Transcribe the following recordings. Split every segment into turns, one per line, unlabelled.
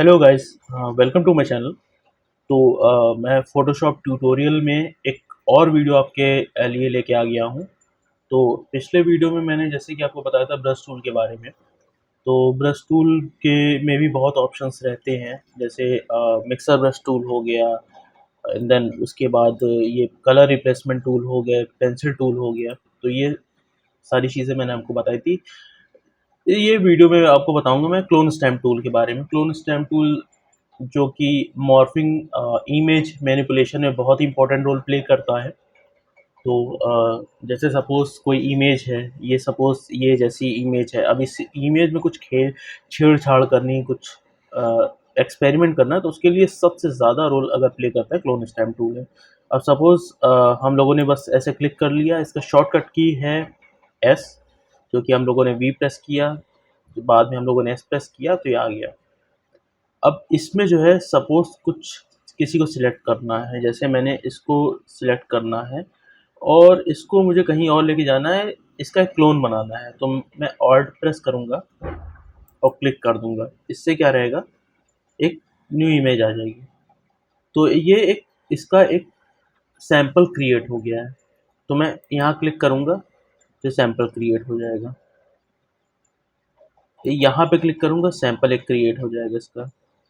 Hello guys, welcome to my channel. तो मैं Photoshop tutorial में एक और वीडियो आपके लिए लेके आ गया हूँ। तो पिछले वीडियो में मैंने जैसे कि आपको बताया था ब्रश टूल के बारे में। तो ब्रश टूल के में भी बहुत ऑप्शंस रहते हैं, जैसे मिक्सर ब्रश टूल हो गया, एंड देन उसके बाद ये कलर रिप्लेसमेंट टूल हो गया, पेंसिल टूल हो गया। तो ये सारी चीज़ें मैंने आपको बताई थी। ये वीडियो में आपको बताऊँगा मैं क्लोन स्टैम्प टूल के बारे में। क्लोन स्टैम्प टूल जो कि मॉर्फिंग इमेज मैनिपुलेशन में बहुत इम्पोर्टेंट रोल प्ले करता है। तो जैसे सपोज़ कोई इमेज है, ये सपोज़ ये जैसी इमेज है, अब इस इमेज में कुछ छेड़-छाड़ करनी, कुछ एक्सपेरिमेंट करना है, तो उसके लिए सबसे ज़्यादा रोल अगर प्ले करता है क्लोन स्टैम्प टूल है। अब सपोज़ हम लोगों ने बस ऐसे क्लिक कर लिया, इसका शॉर्टकट की है एस, जो कि हम लोगों ने वी प्रेस किया, बाद में हम लोगों ने एस प्रेस किया, तो ये आ गया। अब इसमें जो है सपोज़ कुछ किसी को सिलेक्ट करना है, जैसे मैंने इसको सिलेक्ट करना है और इसको मुझे कहीं और लेके जाना है, इसका एक क्लोन बनाना है, तो मैं ऑल्ट प्रेस करूँगा और क्लिक कर दूँगा। इससे क्या रहेगा, एक न्यू इमेज आ जाएगी। तो ये एक इसका एक सैंपल क्रिएट हो गया है। तो मैं यहाँ क्लिक करूँगा, तो सैंपल क्रिएट हो जाएगा। यहाँ पे क्लिक करूँगा, सैंपल एक क्रिएट हो जाएगा इसका।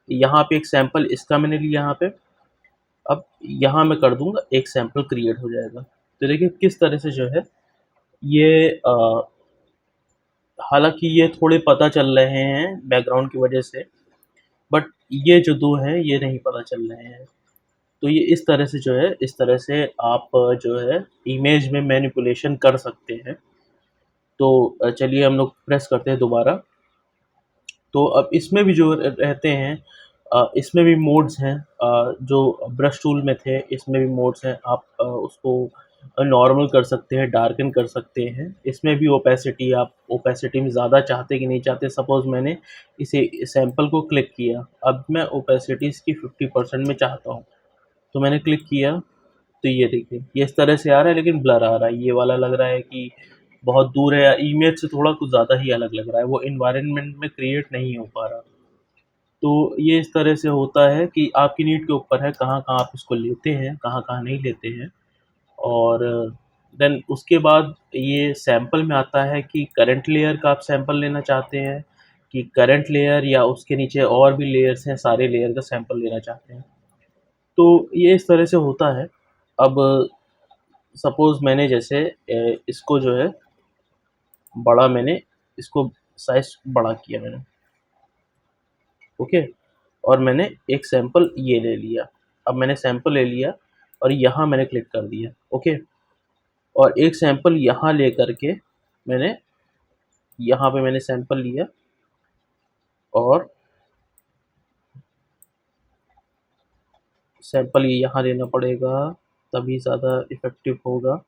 यहाँ पे एक सैंपल इसका मैंने लिया यहाँ पे, अब यहाँ मैं कर दूँगा, एक सैंपल क्रिएट हो जाएगा। तो देखिए किस तरह से जो है ये हालाँकि ये थोड़े पता चल रहे हैं बैकग्राउंड की वजह से, बट ये जो 2 हैं ये नहीं पता चल रहे हैं। तो ये इस तरह से जो है, इस तरह से आप जो है इमेज में मैनिपुलेशन कर सकते हैं। तो चलिए हम लोग प्रेस करते हैं दोबारा। तो अब इसमें भी जो रहते हैं, इसमें भी मोड्स हैं, जो ब्रश टूल में थे इसमें भी मोड्स हैं। आप उसको नॉर्मल कर सकते हैं, डार्कन कर सकते हैं। इसमें भी ओपेसिटी, आप ओपेसिटी में ज़्यादा चाहते कि नहीं चाहते। सपोज़ मैंने इसे सैंपल को क्लिक किया, अब मैं ओपेसिटी इसकी 50% में चाहता हूँ, तो मैंने क्लिक किया, तो ये देखिए ये इस तरह से आ रहा है, लेकिन ब्लर आ रहा है। ये वाला लग रहा है कि बहुत दूर है या इमेज से थोड़ा कुछ ज़्यादा ही अलग लग रहा है, वो एनवायरनमेंट में क्रिएट नहीं हो पा रहा। तो ये इस तरह से होता है कि आपकी नीड के ऊपर है कहाँ-कहाँ आप इसको लेते हैं, कहाँ-कहाँ नहीं लेते हैं। और देन उसके बाद ये सैंपल में आता है कि करंट लेयर का आप सैंपल लेना चाहते हैं, कि करंट लेयर या उसके नीचे और भी लेयर्स हैं, सारे लेयर का सैंपल लेना चाहते हैं। तो ये इस तरह से होता है। अब सपोज़ मैंने जैसे इसको जो है बड़ा, मैंने इसको साइज़ बड़ा किया मैंने, ओके? और मैंने एक सैंपल ये ले लिया। अब मैंने सैंपल ले लिया और यहाँ मैंने क्लिक कर दिया, ओके? और एक सैंपल यहाँ लेकर के मैंने यहाँ पे मैंने सैंपल लिया और सैंपल ये यहाँ लेना पड़ेगा, तभी ज़्यादा इफ़ेक्टिव होगा।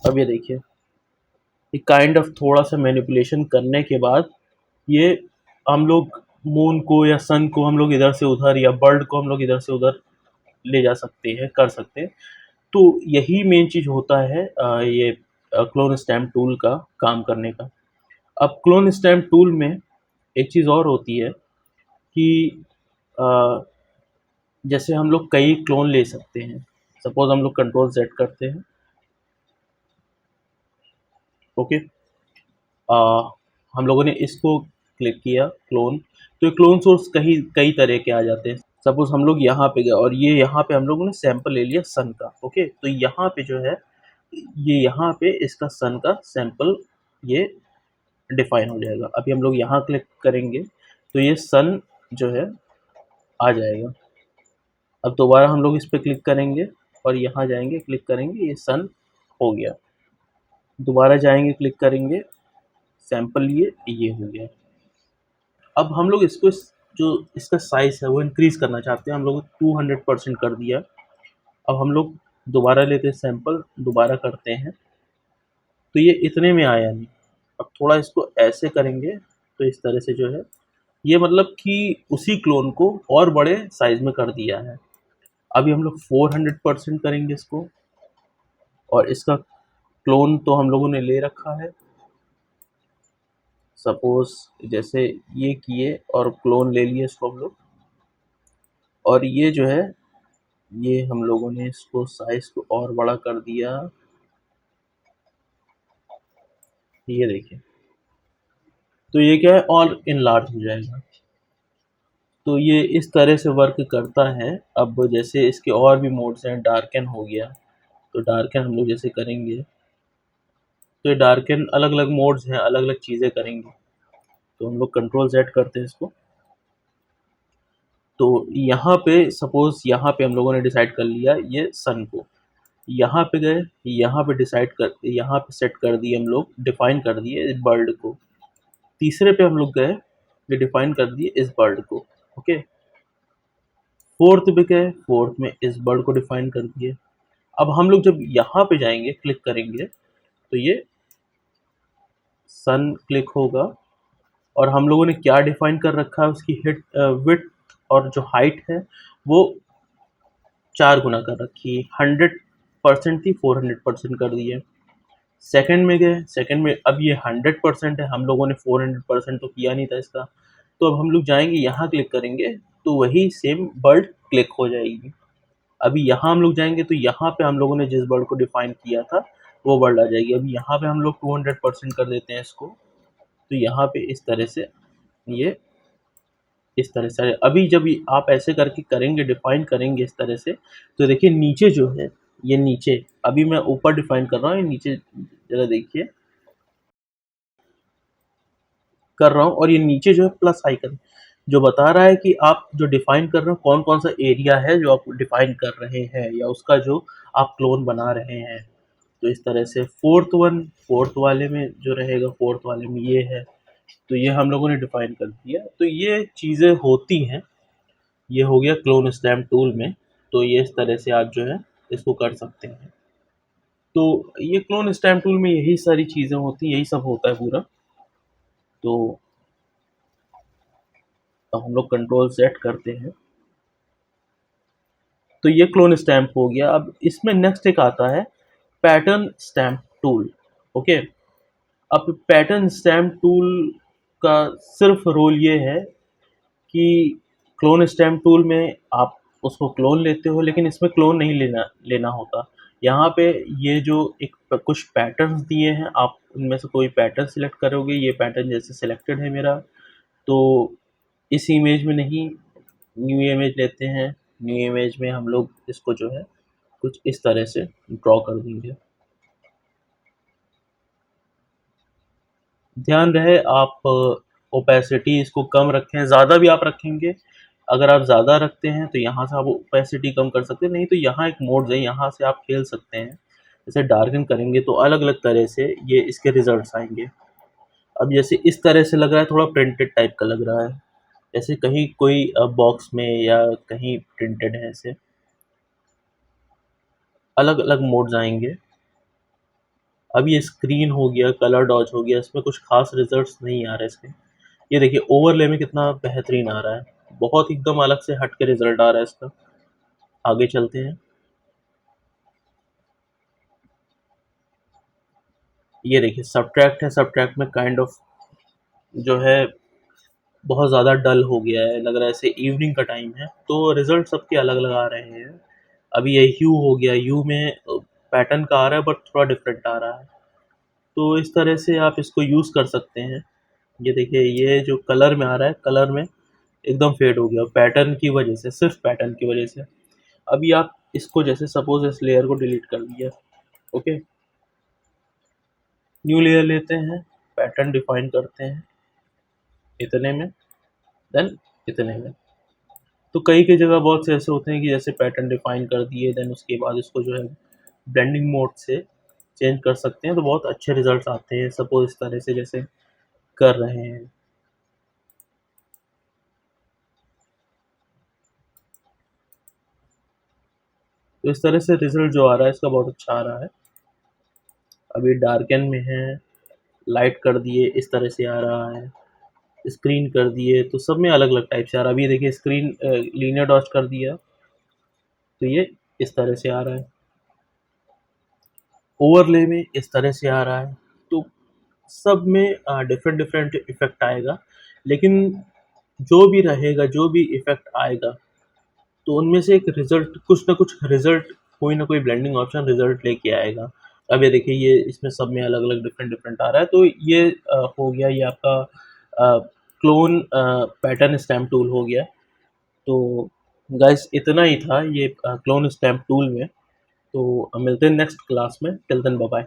अब ये देखिए, ये काइंड ऑफ थोड़ा-सा मैनिपुलेशन करने के बाद ये हम लोग मून को या सन को हम लोग इधर से उधर या बर्ड को हम लोग इधर से उधर ले जा सकते हैं, कर सकते हैं। तो यही मेन चीज़ होता है ये क्लोन स्टैम्प टूल का काम करने का। अब क्लोन स्टैम्प टूल में एक चीज़ और होती है कि अ, जैसे हम लोग कई क्लोन ले सकते हैं। सपोज़ हम लोग कंट्रोल ज़ेड करते हैं, ओके? अ, हम लोगों ने इसको क्लिक किया क्लोन, तो ये क्लोन सोर्स कई तरह के आ जाते हैं। सपोज़ हम लोग यहाँ पे गए और ये यहाँ पे हम लोगों ने सैंपल ले लिया सन का, ओके? तो यहाँ पे जो है, ये यहाँ पे इसका सन का सैंपल ये डिफ़ाइन हो जाएगा। अभी हम लोग यहाँ क्लिक करेंगे, तो ये सन जो है आ जाएगा। अब दोबारा हम लोग इस पे क्लिक करेंगे और यहाँ जाएँगे, क्लिक करेंगे, ये सन हो गया। दोबारा जाएँगे, क्लिक करेंगे, सैंपल ये हो गया। अब हम लोग इसको जो इसका साइज़ है वो इंक्रीज़ करना चाहते हैं, हम लोग 200% कर दिया। अब हम लोग दोबारा लेते हैं सैंपल, दोबारा करते हैं, तो ये इतने में आया नहीं। अब थोड़ा इसको ऐसे करेंगे, तो इस तरह से जो है, ये मतलब कि उसी क्लोन को और बड़े साइज़ में कर दिया है। अभी हम लोग 400% करेंगे इसको और इसका क्लोन तो हम लोगों ने ले रखा है, सपोज जैसे ये किए और क्लोन ले लिए इसको हम लोग, और ये जो है ये हम लोगों ने इसको साइज को और बड़ा कर दिया, ये देखिए, तो ये क्या है और इनलार्ज हो जाएगा। तो ये इस तरह से वर्क करता है। अब जैसे इसके और भी मोड्स हैं, डार्कन हो गया, तो डार्कन हम लोग जैसे करेंगे तो ये डार्कन अलग अलग मोड्स हैं, अलग अलग चीज़ें करेंगे। तो हम लोग कंट्रोल Z करते हैं इसको, तो यहाँ पे सपोज यहाँ पे हम लोगों ने डिसाइड कर लिया ये सन को, यहाँ पे गए, यहाँ पे डिसाइड कर, यहाँ पे सेट कर दिए हम लोग, डिफाइन कर दिए इस बर्ड को। तीसरे पे हम लोग गए, ये डिफाइन कर दिए इस बर्ड को। ओके, फोर्थ पे गए, फोर्थ में इस बर्ड को डिफाइन कर दिए। अब हम लोग जब यहाँ पे जाएंगे, क्लिक करेंगे, तो ये सन क्लिक होगा, और हम लोगों ने क्या डिफाइन कर रखा है, उसकी हिट विड्थ और जो हाइट है वो 4 गुना कर रखी है। 100% थी, 400% कर दी है। सेकंड में गए, सेकंड में अब ये 100% है, हम लोगों ने 400% तो किया नहीं था इसका। तो अब हम लोग जाएंगे, यहाँ क्लिक करेंगे, तो वही सेम बर्ड क्लिक हो जाएगी। अभी यहाँ हम लोग जाएंगे, तो यहाँ पे हम लोगों ने जिस बर्ड को डिफाइन किया था वो बर्ड आ जाएगी। अभी यहाँ पे हम लोग 200% कर देते हैं इसको, तो यहाँ पे इस तरह से ये इस तरह से अभी जब आप ऐसे करके करेंगे, डिफाइन करेंगे इस तरह से, तो देखिए नीचे जो है, ये नीचे, अभी मैं ऊपर डिफाइन कर रहा हूँ, ये नीचे जरा देखिए कर रहा हूँ, और ये नीचे जो है प्लस आइकन जो बता रहा है कि आप जो डिफाइन कर रहे हो कौन कौन सा एरिया है जो आप डिफाइन कर रहे हैं, या उसका जो आप क्लोन बना रहे हैं। तो इस तरह से फोर्थ वाले में जो रहेगा, फोर्थ वाले में ये है, तो ये हम लोगों ने डिफाइन कर दिया। तो ये चीज़ें होती हैं, ये हो गया क्लोन स्टैम्प टूल में। तो ये इस तरह से आप जो है इसको कर सकते हैं। तो ये क्लोन स्टैम्प टूल में यही सारी चीज़ें होती, यही सब होता है पूरा। तो अब हम लोग कंट्रोल सेट करते हैं, तो ये क्लोन स्टैम्प हो गया। अब इसमें नेक्स्ट एक आता है पैटर्न स्टैम्प टूल। ओके, अब पैटर्न स्टैम्प टूल का सिर्फ रोल ये है कि क्लोन स्टैम्प टूल में आप उसको क्लोन लेते हो, लेकिन इसमें क्लोन नहीं लेना होता। यहाँ पे ये जो कुछ पैटर्न्स दिए हैं, आप उनमें से कोई पैटर्न सिलेक्ट करोगे। ये पैटर्न जैसे सिलेक्टेड है मेरा, तो इस इमेज में नहीं, न्यू इमेज लेते हैं। न्यू इमेज में हम लोग इसको जो है कुछ इस तरह से ड्रॉ कर देंगे। ध्यान रहे आप ओपेसिटी इसको कम रखें, ज़्यादा भी आप रखेंगे, अगर आप ज़्यादा रखते हैं तो यहाँ से आप ओपेसिटी कम कर सकते हैं, नहीं तो यहाँ एक मोड है, यहाँ से आप खेल सकते हैं। जैसे डार्कन करेंगे तो अलग अलग तरह से ये इसके रिजल्ट्स आएंगे। अब जैसे इस तरह से लग रहा है, थोड़ा प्रिंटेड टाइप का लग रहा है, जैसे कहीं कोई बॉक्स में या कहीं प्रिंटेड है, ऐसे अलग अलग मोड्स आएंगे। अब ये स्क्रीन हो गया, कलर डॉज हो गया, इसमें कुछ खास रिजल्ट्स नहीं आ रहे इसके। ये देखिए ओवरले में कितना बेहतरीन आ रहा है, बहुत एकदम अलग से हट के रिजल्ट आ रहा है इसका। आगे चलते हैं, ये देखिए सब्ट्रैक्ट है, सब्ट्रैक्ट में काइंड ऑफ जो है बहुत ज़्यादा डल हो गया है, लग रहा है ऐसे इवनिंग का टाइम है, तो रिजल्ट सबके अलग अलग आ रहे हैं। अभी ये ह्यू हो गया, ह्यू में पैटर्न का आ रहा है बट थोड़ा डिफरेंट आ रहा है। तो इस तरह से आप इसको यूज़ कर सकते हैं। ये देखिए ये जो कलर में आ रहा है, कलर में एकदम फेड हो गया पैटर्न की वजह से, सिर्फ पैटर्न की वजह से। अभी आप इसको जैसे सपोज इस लेयर को डिलीट कर दिया, ओके, न्यू लेयर लेते हैं, पैटर्न डिफाइन करते हैं इतने में, देन इतने में। तो कई कई जगह बहुत से ऐसे होते हैं कि जैसे पैटर्न डिफाइन कर दिए, देन उसके बाद इसको जो है ब्लेंडिंग मोड से चेंज कर सकते हैं, तो बहुत अच्छे रिजल्ट्स आते हैं। सपोज इस तरह से जैसे कर रहे हैं, तो इस तरह से रिजल्ट जो आ रहा है इसका बहुत अच्छा आ रहा है। अभी डार्कन में है, लाइट कर दिए इस तरह से आ रहा है, स्क्रीन कर दिए, तो सब में अलग अलग टाइप से आ रहा है। अभी देखिए स्क्रीन लीनियर डॉट कर दिया, तो ये इस तरह से आ रहा है। ओवरले में इस तरह से आ रहा है। तो सब में डिफरेंट डिफरेंट इफ़ेक्ट आएगा, लेकिन जो भी रहेगा, जो भी इफ़ेक्ट आएगा, तो उनमें से एक रिज़ल्ट, कुछ ना कुछ रिज़ल्ट, कोई ना कोई ब्लेंडिंग ऑप्शन रिज़ल्ट लेके आएगा। अब ये देखिए, ये इसमें सब में अलग-अलग डिफरेंट-डिफरेंट आ रहा है, तो ये हो गया ये आपका क्लोन पैटर्न स्टैम्प टूल हो गया। तो गाइस इतना ही था ये क्लोन स्टैम्प टूल में। तो मिलते हैं नेक्स्ट क्लास में, टिल देन बाय बाय।